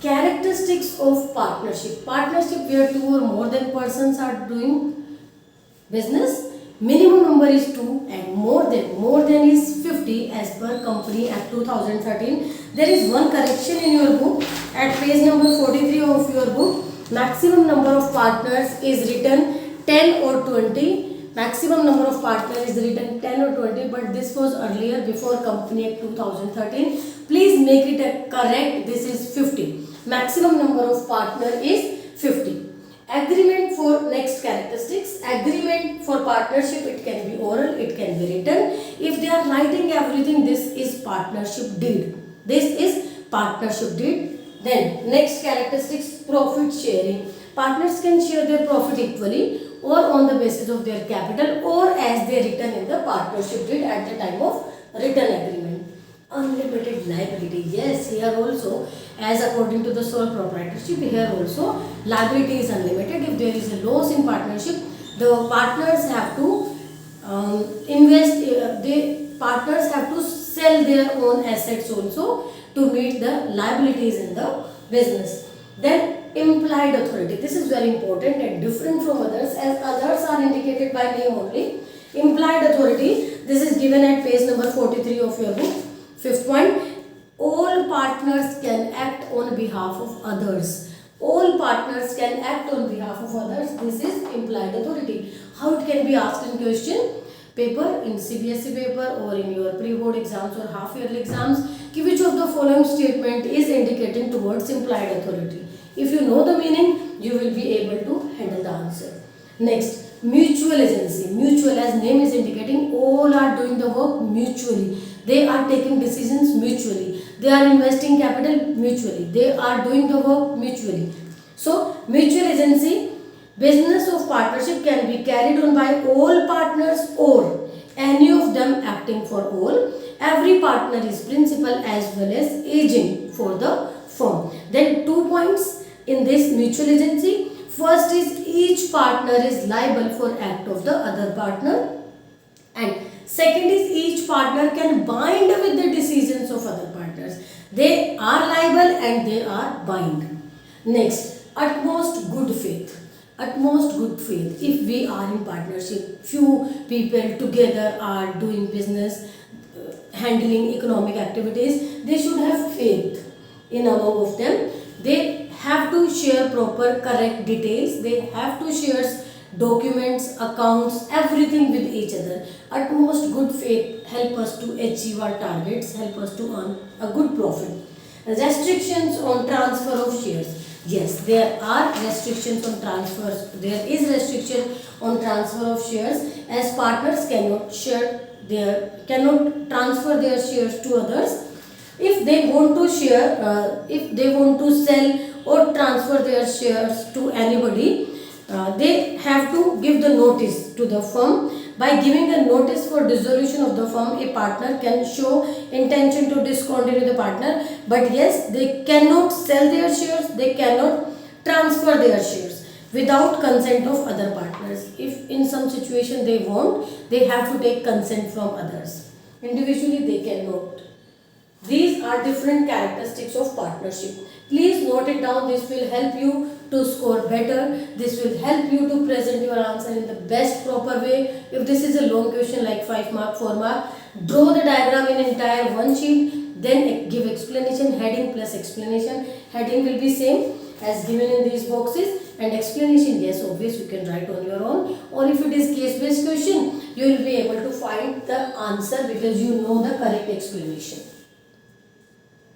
Characteristics of partnership. Partnership where two or more than persons are doing business. Minimum number is 2 and more than is 50 as per Company Act 2013. There is one correction in your book at page number 43 of your book. Maximum number of partners is written 10 or 20. Maximum number of partners is written 10 or 20, but this was earlier before Company Act 2013. Please make it a correct. This is 50. Maximum number of partner is 50. Agreement for next characteristics. Agreement for partnership, it can be oral, it can be written. If they are writing everything, this is partnership deed. This is partnership deed. Then next characteristics, profit sharing. Partners can share their profit equally or on the basis of their capital or as they written in the partnership deed at the time of written agreement. Unlimited liability. Yes, here also, as according to the sole proprietorship, here also liability is unlimited. If there is a loss in partnership, the partners have to invest. The partners have to sell their own assets also to meet the liabilities in the business. Then implied authority. This is very important and different from others, as others are indicated by name only. Implied authority. This is given at page number 43 of your book. Fifth point, all partners can act on behalf of others. All partners can act on behalf of others. This is implied authority. How it can be asked in question paper, in CBSE paper or in your pre-board exams or half-yearly exams, which of the following statement is indicating towards implied authority. If you know the meaning, you will be able to handle the answer. Next, mutual agency. Mutual, as name is indicating, all are doing the work mutually. They are taking decisions mutually. They are investing capital mutually. They are doing the work mutually. So, mutual agency, business of partnership can be carried on by all partners or any of them acting for all. Every partner is principal as well as agent for the firm. Then 2 points in this mutual agency. First is each partner is liable for act of the other partner, and second is each partner can bind with the decisions of other partners. They are liable and they are bind. Next, utmost good faith. Utmost good faith. If we are in partnership, few people together are doing business, handling economic activities, they should have faith in among of them. They have to share proper correct details. They have to share documents, accounts, everything with each other. Utmost good faith help us to achieve our targets, help us to earn a good profit. Restrictions on transfer of shares. Yes, there are restrictions on transfers. There is restriction on transfer of shares, as partners cannot transfer their shares to others. If they want to share, if they want to sell or transfer their shares to anybody, they have to give the notice to the firm. By giving a notice for dissolution of the firm, a partner can show intention to discontinue the partner, but yes, they cannot sell their shares, they cannot transfer their shares without consent of other partners. If in some situation they want, they have to take consent from others. Individually they cannot. These are different characteristics of partnership. Please note it down. This will help you to score better. This will help you to present your answer in the best proper way. If this is a long question like 5 mark, 4 mark, draw the diagram in entire one sheet. Then give explanation, heading plus explanation. Heading will be same as given in these boxes, and explanation, yes, obvious, you can write on your own. Or if it is case based question, you will be able to find the answer because you know the correct explanation.